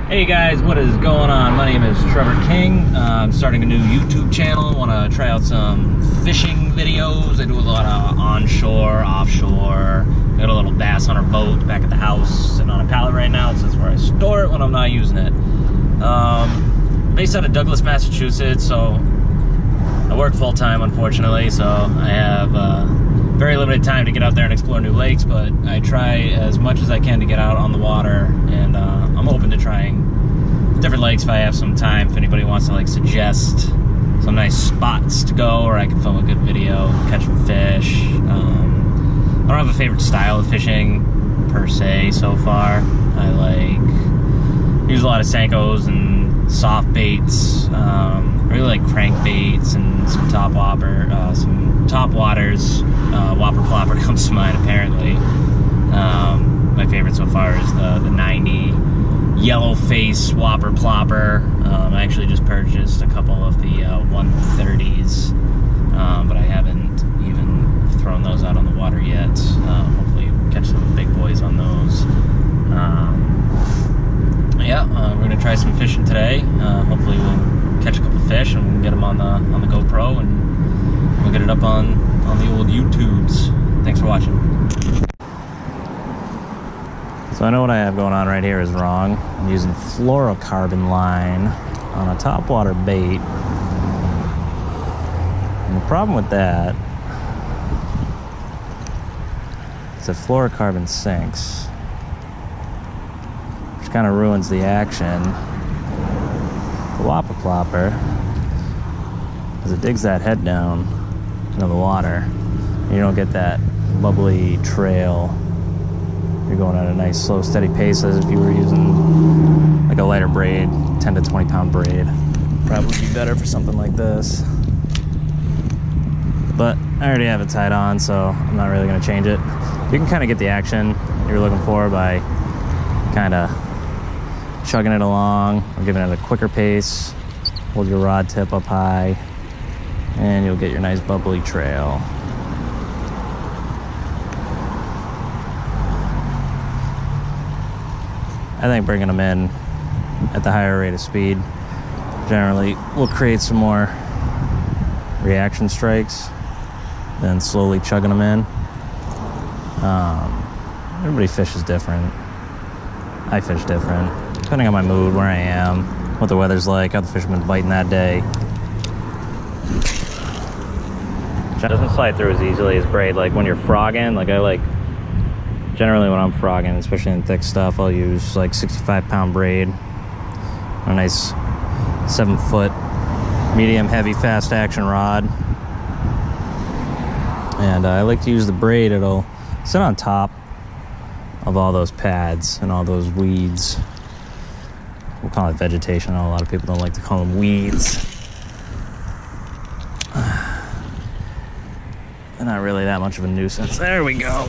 Hey guys, what is going on? My name is Trevor King. I'm starting a new YouTube channel. I want to try out some fishing videos. I do a lot of onshore, offshore. I got a little bass hunter boat back at the house, sitting on a pallet right now. It's where I store it when I'm not using it. Based out of Douglas, Massachusetts, so I work full-time, unfortunately, so I have very limited time to get out there and explore new lakes, but I try as much as I can to get out on the water, and I'm open to trying different lakes if I have some time. If anybody wants to like suggest some nice spots to go, or I can film a good video, catch some fish. I don't have a favorite style of fishing per se so far. I use a lot of Senkos and soft baits. I really like crankbaits and some top waters. Whopper Plopper comes to mind apparently. My favorite so far is the 90 yellow face Whopper Plopper. I actually just purchased a couple of the 130s, but I haven't even thrown those out on the water yet. Hopefully catch some big boys on those. We're gonna try some fishing today. Hopefully we'll catch a couple fish and we'll get them on the GoPro, and we'll get it up on the old YouTubes. Thanks for watching. So I know what I have going on right here is wrong. I'm using fluorocarbon line on a topwater bait. And the problem with that is that fluorocarbon sinks, which kind of ruins the action. The Whopper Plopper, as it digs that head down into the water, you don't get that bubbly trail. You're going at a nice slow steady pace as if you were using like a lighter braid, 10 to 20 pound braid. Probably be better for something like this, but I already have it tied on, so I'm not really going to change it. You can kind of get the action you're looking for by kind of chugging it along or giving it a quicker pace. Hold your rod tip up high and you'll get your nice bubbly trail. I think bringing them in at the higher rate of speed generally will create some more reaction strikes than slowly chugging them in. Everybody fishes different. I fish different, depending on my mood, where I am, what the weather's like, how the fish have been biting that day. It doesn't slide through as easily as braid. Like when you're frogging, generally when I'm frogging, especially in thick stuff, I'll use like 65 pound braid, a nice 7-foot medium heavy fast action rod. And I like to use the braid. It'll sit on top of all those pads and all those weeds. We'll call it vegetation. I know a lot of people don't like to call them weeds. They're not really that much of a nuisance. There we go.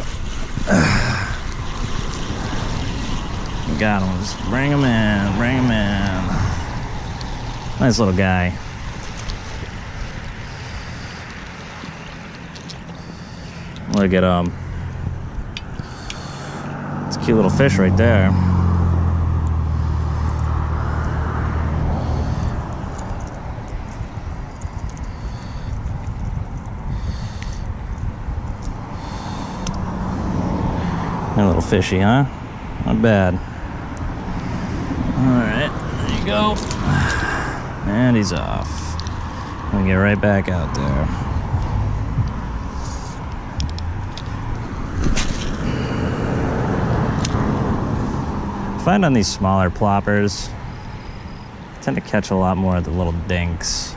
Got him. Just bring him in. Bring him in. Nice little guy. Look at him. It's a cute little fish right there. A little fishy, huh? Not bad. Alright, there you go. And he's off. We'll get right back out there. I find on these smaller ploppers, I tend to catch a lot more of the little dinks.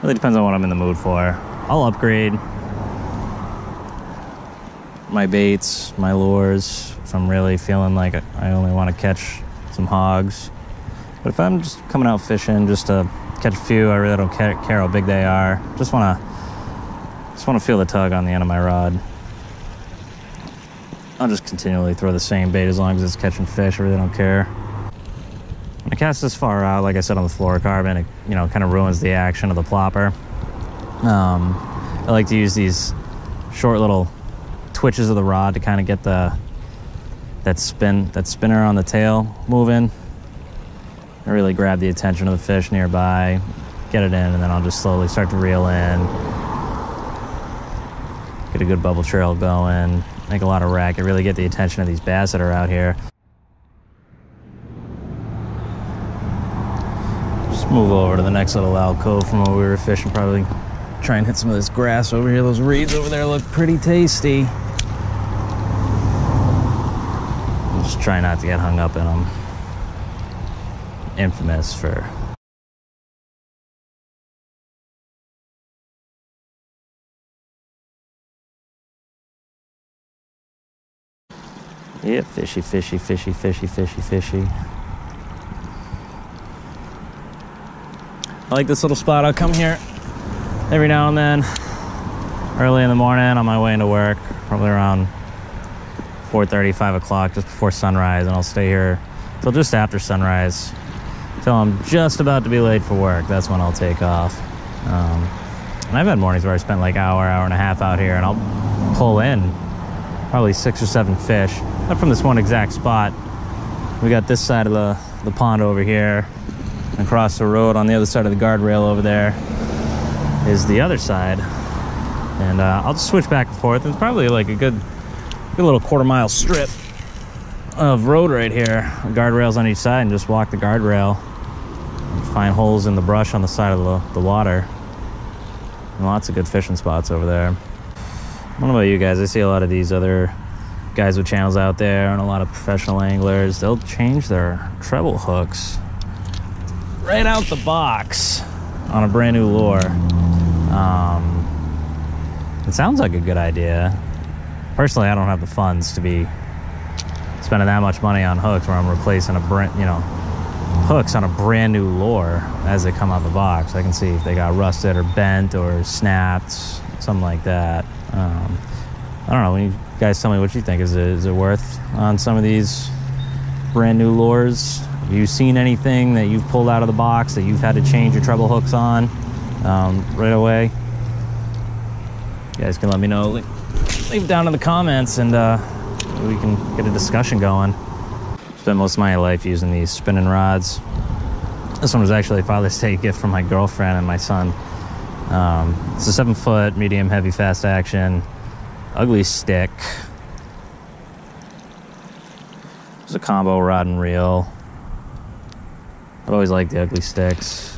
Really depends on what I'm in the mood for. I'll upgrade my baits, my lures, if I'm really feeling like I only want to catch some hogs. But if I'm just coming out fishing just to catch a few, I really don't care how big they are. Just want to feel the tug on the end of my rod. I'll just continually throw the same bait as long as it's catching fish. I really don't care. When I cast this far out, like I said on the fluorocarbon, it kind of ruins the action of the plopper. I like to use these short little twitches of the rod to kind of get the that spinner on the tail moving. I really grab the attention of the fish nearby, get it in, and then I'll just slowly start to reel in. Get a good bubble trail going, make a lot of racket, really get the attention of these bass that are out here. Just move over to the next little alcove from where we were fishing, probably try and hit some of this grass over here. Those reeds over there look pretty tasty. Just try not to get hung up in them. Infamous for yeah, fishy, fishy, fishy, fishy, fishy, fishy. I like this little spot. I'll come here every now and then, early in the morning on my way into work, probably around 4:30, 5 o'clock, just before sunrise, and I'll stay here till just after sunrise, till I'm just about to be late for work. That's when I'll take off. And I've had mornings where I spent like hour and a half out here, and I'll pull in probably 6 or 7 fish. Not from this one exact spot. We got this side of the pond over here. Across the road on the other side of the guardrail over there is the other side. And I'll just switch back and forth. It's probably like a good little quarter-mile strip of road right here. Guardrails on each side, and just walk the guardrail. And find holes in the brush on the side of the water. And lots of good fishing spots over there. I don't know about you guys. I see a lot of these other guys with channels out there and a lot of professional anglers. They'll change their treble hooks right out the box on a brand new lure. It sounds like a good idea. Personally, I don't have the funds to be spending that much money on hooks where I'm replacing hooks on a brand new lure as they come out the box. I can see if they got rusted or bent or snapped, something like that. I don't know. When you guys tell me what you think, is it worth on some of these brand new lures? Have you seen anything that you've pulled out of the box that you've had to change your treble hooks on right away? You guys can let me know. Leave it down in the comments, and we can get a discussion going. Spent most of my life using these spinning rods. This one was actually a Father's Day gift from my girlfriend and my son. It's a 7-foot, medium, heavy, fast action, ugly stick. It's a combo rod and reel. I've always liked the ugly sticks.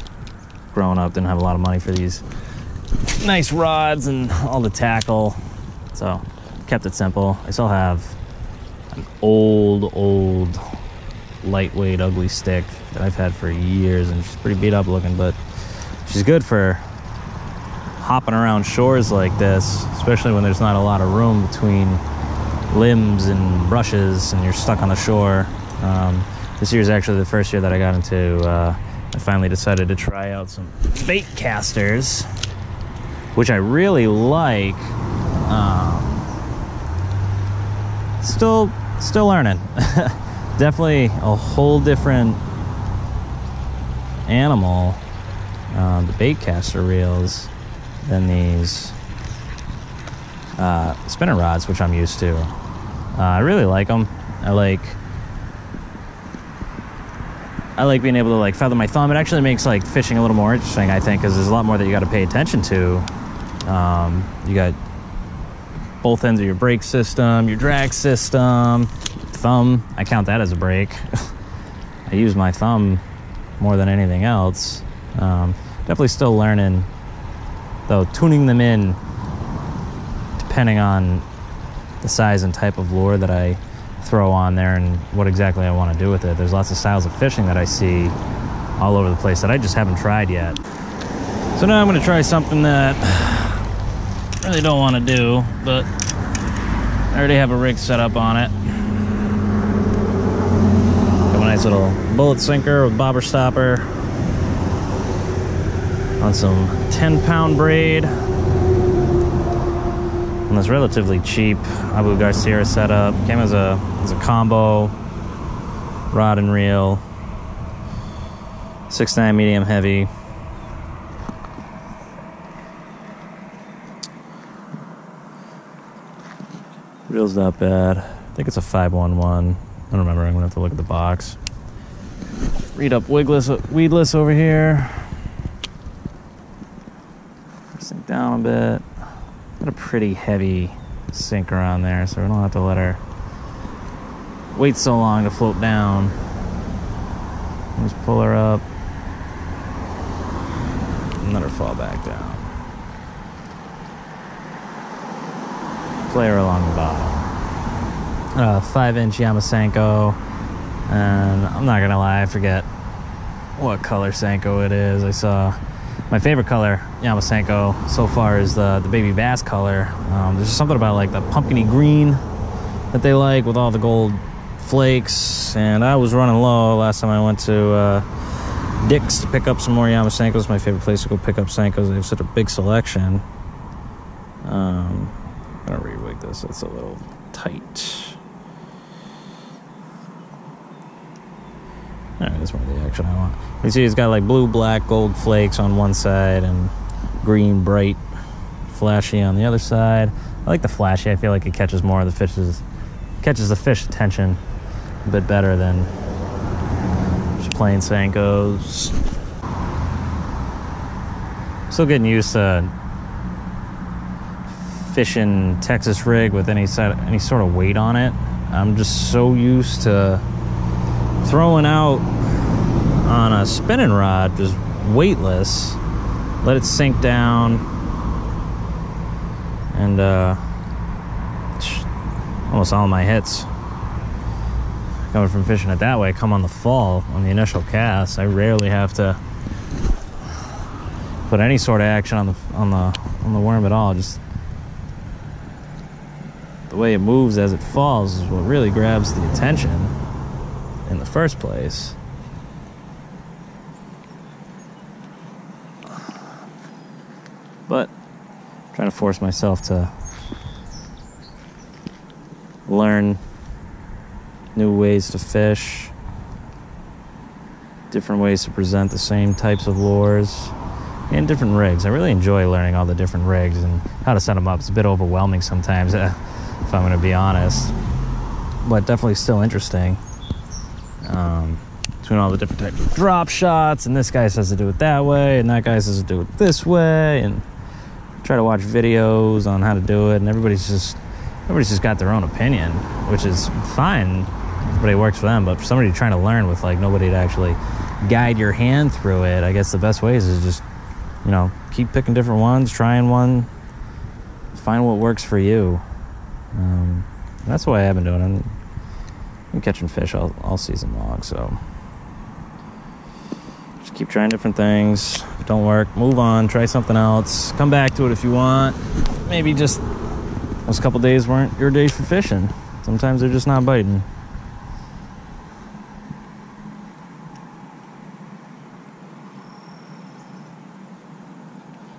Growing up, didn't have a lot of money for these nice rods and all the tackle, so kept it simple. I still have an old lightweight ugly stick that I've had for years, and she's pretty beat up looking, but she's good for hopping around shores like this, especially when there's not a lot of room between limbs and brushes and you're stuck on the shore. This year is actually the first year that I got into, I finally decided to try out some bait casters, which I really like. Still learning. Definitely a whole different animal, the bait caster reels, than these spinner rods, which I'm used to. I really like them. I like being able to like feather my thumb. It actually makes like fishing a little more interesting, I think, because there's a lot more that you got to pay attention to. You got both ends of your brake system, your drag system, thumb. I count that as a brake. I use my thumb more than anything else. Definitely still learning, though, tuning them in depending on the size and type of lure that I throw on there and what exactly I want to do with it. There's lots of styles of fishing that I see all over the place that I just haven't tried yet. So now I'm going to try something that I really don't want to do, but I already have a rig set up on it. Got a nice little bullet sinker with bobber stopper on some 10-pound braid on this relatively cheap Abu Garcia setup. Came as a combo rod and reel, 6'9" medium heavy. Reel's not bad. I think it's a 511. I don't remember. I'm gonna have to look at the box. Read up weedless over here. Sink down a bit. Got a pretty heavy sinker on there, so we don't have to let her wait so long to float down. Just pull her up and let her fall back down. Play her along the bottom. 5-inch Yamasenko, and I'm not gonna lie, I forget what color Senko it is. I saw my favorite color Yamasenko so far is the baby bass color. There's just something about like the pumpkiny green that they like with all the gold flakes, and I was running low last time I went to Dick's to pick up some more Yamasenkos. My favorite place to go pick up Senkos. They have such a big selection. I'm gonna re-wig this. It's a little tight. Alright, that's more the action I want. You see it's got like blue, black, gold flakes on one side and green, bright, flashy on the other side. I like the flashy. I feel like it catches more of the fish's, catches the fish attention a bit better than just plain Senkos. Still getting used to fishing Texas rig with any sort of weight on it. I'm just so used to throwing out on a spinning rod, just weightless, let it sink down, and almost all of my hits coming from fishing it that way come on the fall on the initial cast. I rarely have to put any sort of action on the worm at all. Just the way it moves as it falls is what really grabs the attention in the first place. But I'm trying to force myself to learn new ways to fish, different ways to present the same types of lures, and different rigs. I really enjoy learning all the different rigs and how to set them up. It's a bit overwhelming sometimes, if I'm going to be honest, but definitely still interesting. Between all the different types of drop shots, and this guy says to do it that way, and that guy says to do it this way, and try to watch videos on how to do it, and everybody's just got their own opinion, which is fine. Everybody works for them, but for somebody trying to learn with like nobody to actually guide your hand through it, I guess the best way is just, you know, keep picking different ones, trying one, find what works for you. That's the way I've been doing it. I'm catching fish all season long, so just keep trying different things. If it don't work, move on, try something else, come back to it if you want. Maybe just those couple days weren't your days for fishing. Sometimes they're just not biting.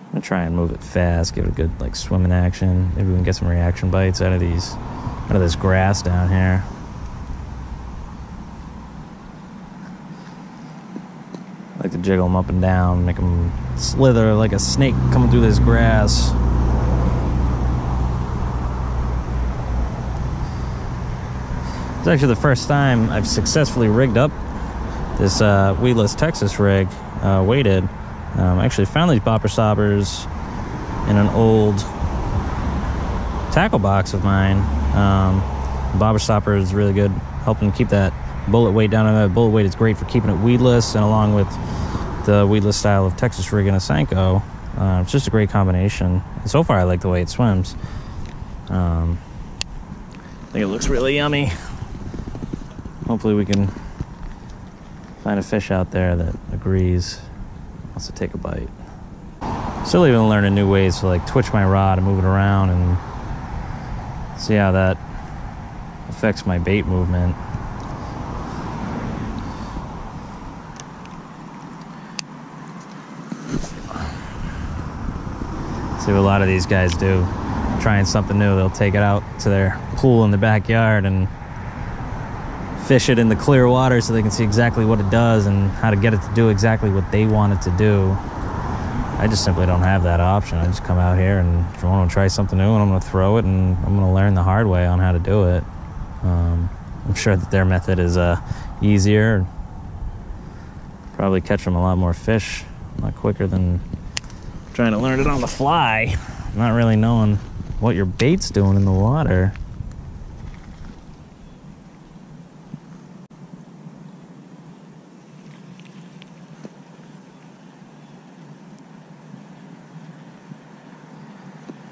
I'm gonna try and move it fast, give it a good like swimming action. Maybe we can get some reaction bites out of this grass down here. I like to jiggle them up and down, make them slither like a snake coming through this grass. It's actually the first time I've successfully rigged up this weedless Texas rig, weighted. I actually found these bopper stoppers in an old tackle box of mine. Bobber stopper is really good, helping keep that bullet weight down. And that bullet weight is great for keeping it weedless, and along with the weedless style of Texas rig and a Senko, it's just a great combination. And so far, I like the way it swims. I think it looks really yummy. Hopefully, we can find a fish out there that agrees, wants to take a bite. Still even learning new ways to like twitch my rod and move it around and see how that affects my bait movement. See what a lot of these guys do. Trying something new, they'll take it out to their pool in the backyard and fish it in the clear water so they can see exactly what it does and how to get it to do exactly what they want it to do. I just simply don't have that option. I just come out here and I want to try something new, and I'm going to throw it, and I'm going to learn the hard way on how to do it. I'm sure that their method is easier. Probably catch them a lot more fish, a lot quicker than trying to learn it on the fly. Not really knowing what your bait's doing in the water.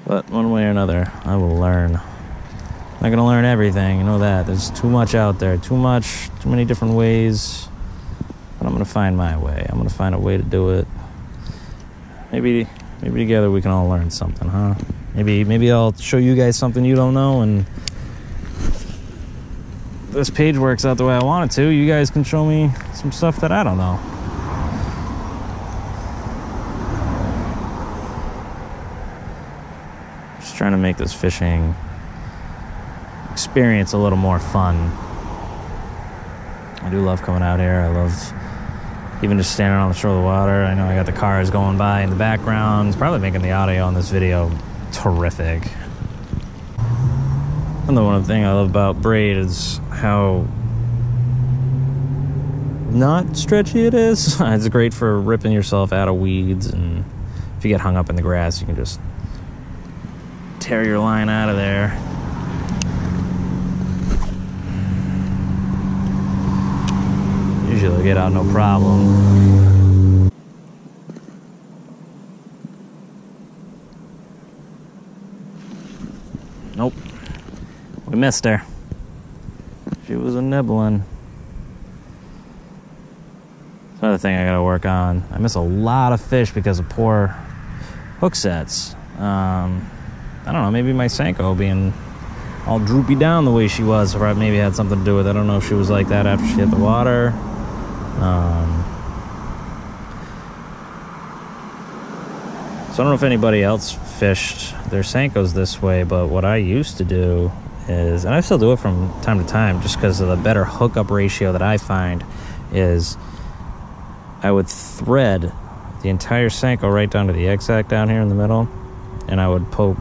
But one way or another, I will learn. I'm not gonna learn everything, you know that. There's too much out there, too many different ways. But I'm gonna find my way. I'm gonna find a way to do it. Maybe together we can all learn something, huh? Maybe I'll show you guys something you don't know, and this page works out the way I want it to. You guys can show me some stuff that I don't know. Just trying to make this fishing experience a little more fun. I do love coming out here. I love even just standing on the shore of the water. I know I got the cars going by in the background. It's probably making the audio on this video terrific. Another one thing I love about braid is how not stretchy it is. It's great for ripping yourself out of weeds, and if you get hung up in the grass, you can just tear your line out of there. Usually get out no problem. Nope. We missed her. She was a nibbling. Another thing I gotta work on. I miss a lot of fish because of poor hook sets. I don't know, maybe my Senko being all droopy down the way she was, or maybe had something to do with it. I don't know if she was like that after she hit the water. So I don't know if anybody else fished their Senkos this way, but what I used to do is, and I still do it from time to time just because of the better hookup ratio that I find, is I would thread the entire Senko right down to the egg sac down here in the middle, and I would poke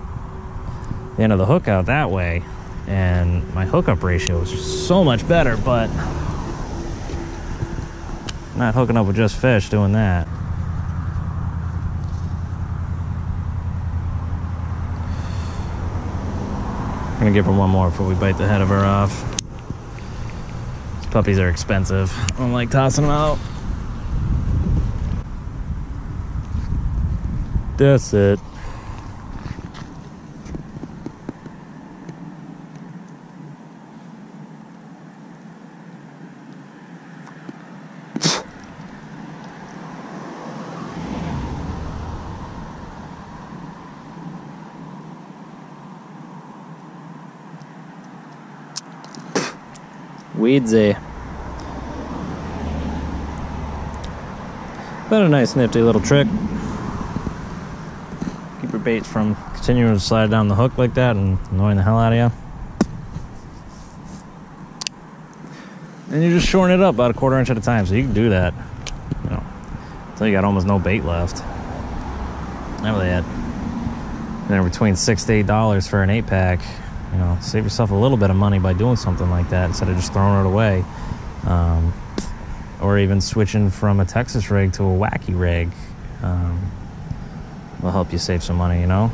the end of the hook out that way, and my hookup ratio was so much better. But not hooking up with just fish doing that. I'm gonna give her one more before we bite the head of her off. These puppies are expensive. I don't like tossing them out. That's it. Weedsy. But a nice nifty little trick. Keep your baits from continuing to slide down the hook like that and annoying the hell out of you. And you're just shoring it up about a quarter inch at a time, so you can do that, you know, until you got almost no bait left. That really it. They're between $6 to $8 for an 8-pack. You know, save yourself a little bit of money by doing something like that instead of just throwing it away. Or even switching from a Texas rig to a wacky rig. Will help you save some money, you know?